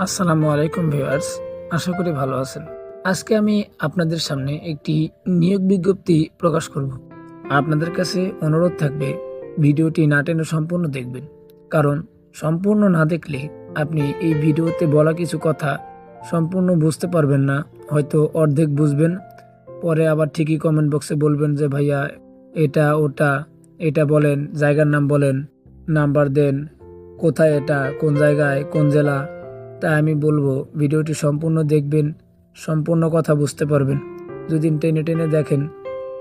আসসালামু আলাইকুম ভিউয়ার্স, আশা করি ভালো আছেন। আজকে আমি আপনাদের সামনে একটি নিয়োগ বিজ্ঞপ্তি প্রকাশ করব। আপনাদের কাছে অনুরোধ থাকবে ভিডিওটি না টেনে সম্পূর্ণ দেখবেন, কারণ সম্পূর্ণ না দেখলে আপনি এই ভিডিওতে বলা কিছু কথা সম্পূর্ণ বুঝতে পারবেন না, হয়তো অর্ধেক বুঝবেন, পরে আবার ঠিকই কমেন্ট বক্সে বলবেন যে ভাইয়া এটা ওটা, এটা বলেন, জায়গার নাম বলেন, নাম্বার দেন, কোথায় এটা, কোন জায়গায়, কোন জেলা। তাই আমি বলবো ভিডিওটি সম্পূর্ণ দেখবেন, সম্পূর্ণ কথা বুঝতে পারবেন। যদি টেনে টেনে দেখেন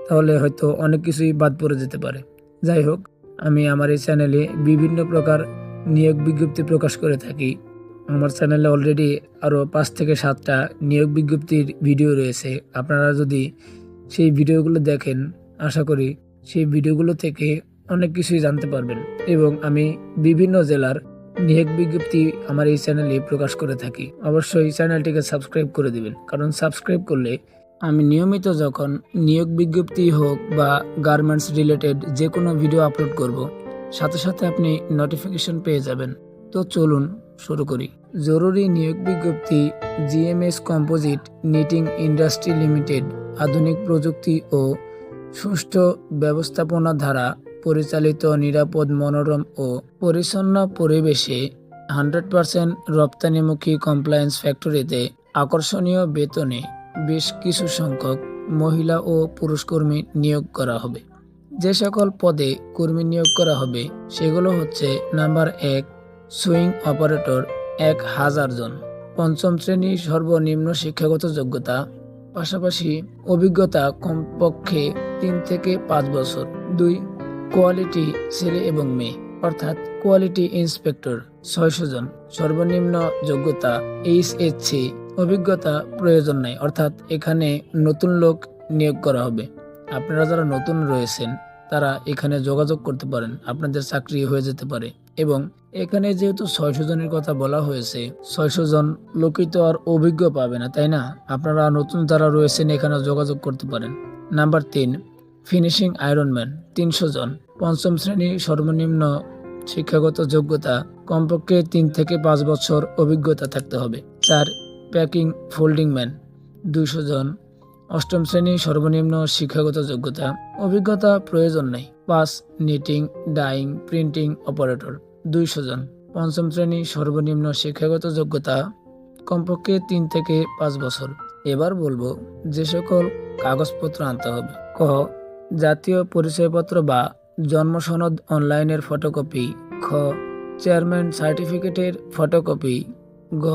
তাহলে হয়তো অনেক কিছুই বাদ পড়ে যেতে পারে। যাই হোক, আমি আমার এই চ্যানেলে বিভিন্ন প্রকার নিয়োগ বিজ্ঞপ্তি প্রকাশ করে থাকি। আমার চ্যানেলে অলরেডি আরও 5 থেকে 7টা নিয়োগ বিজ্ঞপ্তির ভিডিও রয়েছে। আপনারা যদি সেই ভিডিওগুলো দেখেন, আশা করি সেই ভিডিওগুলো থেকে অনেক কিছুই জানতে পারবেন। এবং আমি বিভিন্ন জেলার নিয়োগ বিজ্ঞপ্তি আমার এই চ্যানেলে প্রকাশ করে থাকি। অবশ্যই চ্যানেলটিকে সাবস্ক্রাইব করে দিবেন, কারণ সাবস্ক্রাইব করলে আমি নিয়মিত যখন নিয়োগ বিজ্ঞপ্তি হোক বা গার্মেন্টস রিলেটেড যে কোনো ভিডিও আপলোড করব, সাথে সাথে আপনি নোটিফিকেশন পেয়ে যাবেন। তো চলুন শুরু করি। জরুরি নিয়োগ বিজ্ঞপ্তি, GMS composite knitting industry limited আধুনিক প্রযুক্তি ও সুষ্ঠু ব্যবস্থাপনা দ্বারা পরিচালিত নিরাপদ, মনোরম ও পরিচ্ছন্ন পরিবেশে 100% রপ্তানিমুখী কমপ্লায়েন্স ফ্যাক্টরিতে আকর্ষণীয় বেতনে বেশ কিছু সংখ্যক মহিলা ও পুরুষ কর্মী নিয়োগ করা হবে। যে সকল পদে কর্মী নিয়োগ করা হবে সেগুলো হচ্ছে: নাম্বার 1, সুইং অপারেটর 1000 জন। পঞ্চম শ্রেণী সর্বনিম্ন শিক্ষাগত যোগ্যতা, পাশাপাশি অভিজ্ঞতা কমপক্ষে 3 থেকে 5 বছর। 2, কোয়ালিটি ছেলে এবং মেয়ে, অর্থাৎ কোয়ালিটি ইন্সপেক্টর 600 জন। সর্বনিম্ন যোগ্যতা এইচএসসি, অভিজ্ঞতা প্রয়োজন নাই, অর্থাৎ এখানে নতুন লোক নিয়োগ করা হবে। আপনারা যারা নতুন রয়েছেন তারা এখানে যোগাযোগ করতে পারেন, আপনাদের চাকরি হয়ে যেতে পারে। এবং এখানে যেহেতু 600 জনের কথা বলা হয়েছে, 600 জন লোকই তো আর অভিজ্ঞ পাবে না, তাই না? আপনারা নতুন যারা রয়েছেন এখানে যোগাযোগ করতে পারেন। নাম্বার 3, ফিনিশিং আয়রনম্যান 300 জন। পঞ্চম শ্রেণী সর্বনিম্ন শিক্ষাগত যোগ্যতা, কমপক্ষে 3 থেকে 5 বছর অভিজ্ঞতা থাকতে হবে। 4, প্যাকিং ফোল্ডিং ম্যান 200 জন। অষ্টম শ্রেণী সর্বনিম্ন শিক্ষাগত যোগ্যতা, অভিজ্ঞতা প্রয়োজন নেই। 5, নিটিং ডাইং প্রিন্টিং অপারেটর 200 জন। পঞ্চম শ্রেণী সর্বনিম্ন শিক্ষাগত যোগ্যতা, কমপক্ষে 3 থেকে 5 বছর। এবার বলবো যে সকল কাগজপত্র আনতে হবে। ক, জাতীয় পরিচয়পত্র বা জন্ম সনদ অনলাইনের ফটোকপি। খ, চেয়ারম্যান সার্টিফিকেটের ফটোকপি। গ,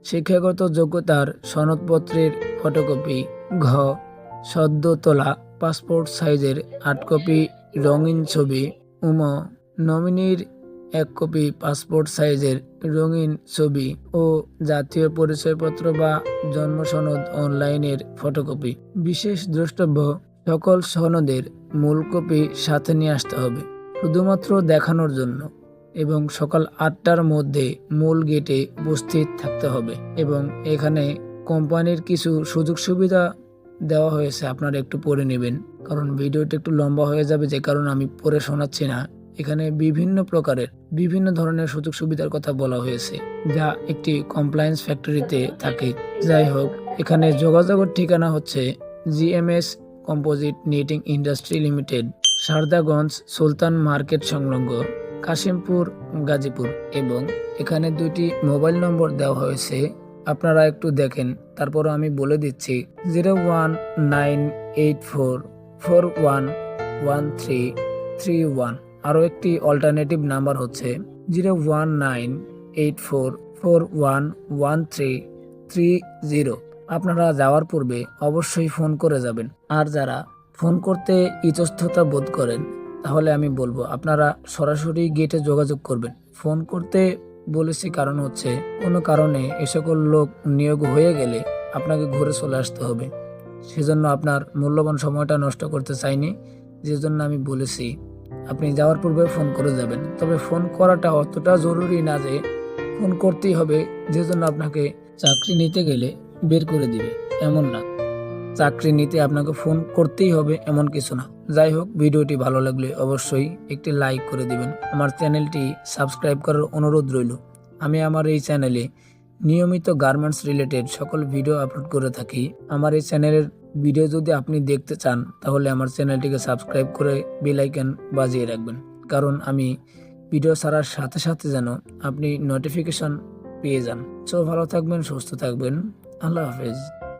শিক্ষাগত যোগ্যতার সনদপত্রের ফটোকপি। ঘ, সদ্য তোলা পাসপোর্ট সাইজের 8 কপি রঙিন ছবি। উম, নমিনির 1 কপি পাসপোর্ট সাইজের রঙিন ছবি ও জাতীয় পরিচয়পত্র বা জন্ম সনদ অনলাইনের ফটোকপি। বিশেষ দ্রষ্টব্য, সকল সনদের মূল কপি সাথে নিয়ে আসতে হবে, শুধুমাত্র দেখানোর জন্য, এবং সকাল 8টার মধ্যে মূল গেটে উপস্থিত থাকতে হবে। এবং এখানে কোম্পানির কিছু সুযোগ সুবিধা দেওয়া হয়েছে, আপনারা একটু পড়ে নেবেন, কারণ ভিডিওটা একটু লম্বা হয়ে যাবে, যে কারণে আমি পড়ে শোনাচ্ছি না। এখানে বিভিন্ন ধরনের সুযোগ সুবিধার কথা বলা হয়েছে, যা একটি কমপ্লায়েন্স ফ্যাক্টরিতে থাকে। যাই হোক, এখানে যোগাযোগের ঠিকানা হচ্ছে GMS composite knitting industry limited, Sardaganj Sultan market সংলগ্ন, কাশিমপুর, গাজীপুর। এবং এখানে 2টি মোবাইল নম্বর দেওয়া হয়েছে, আপনারা একটু দেখেন, তারপর আমি বলে দিচ্ছি। 01984411331। আরও একটি অল্টারনেটিভ নাম্বার হচ্ছে 01984411330। আপনারা যাওয়ার পূর্বে অবশ্যই ফোন করে যাবেন। আর যারা ফোন করতে ইতস্ততা বোধ করেন তাহলে আমি বলবো আপনারা সরাসরি গেটে যোগাযোগ করবেন। ফোন করতে বলেছি কারণ হচ্ছে, কোনো কারণে এ সকল লোক নিয়োগ হয়ে গেলে আপনাকে ঘুরে চলে আসতে হবে, সেজন্য আপনার মূল্যবান সময়টা নষ্ট করতে চাইনি, যে জন্য আমি বলেছি আপনি যাওয়ার পূর্বে ফোন করে যাবেন। তবে ফোন করাটা অতটা জরুরি না যে ফোন করতেই হবে, যে জন্য আপনাকে চাকরি নিতে গেলে বের করে দিবে, এমন না। চাকরি নিতে আপনাকে ফোন করতেই হবে এমন কিছু না। যাই হোক, ভিডিওটি ভালো লাগলে অবশ্যই একটি লাইক করে দিবেন। আমার চ্যানেলটি সাবস্ক্রাইব করার অনুরোধ রইল। আমি আমার এই চ্যানেলে নিয়মিত গার্মেন্টস রিলেটেড সকল ভিডিও আপলোড করে থাকি। আমার এই চ্যানেলের ভিডিও যদি আপনি দেখতে চান তাহলে আমার চ্যানেলটিকে সাবস্ক্রাইব করে বেল আইকন বাজিয়ে রাখবেন, কারণ আমি ভিডিও ছাড়ার সাথে সাথে যেন আপনি নোটিফিকেশন পেয়ে যান। সো ভালো থাকবেন, সুস্থ থাকবেন। আল্লাহ হাফেজ।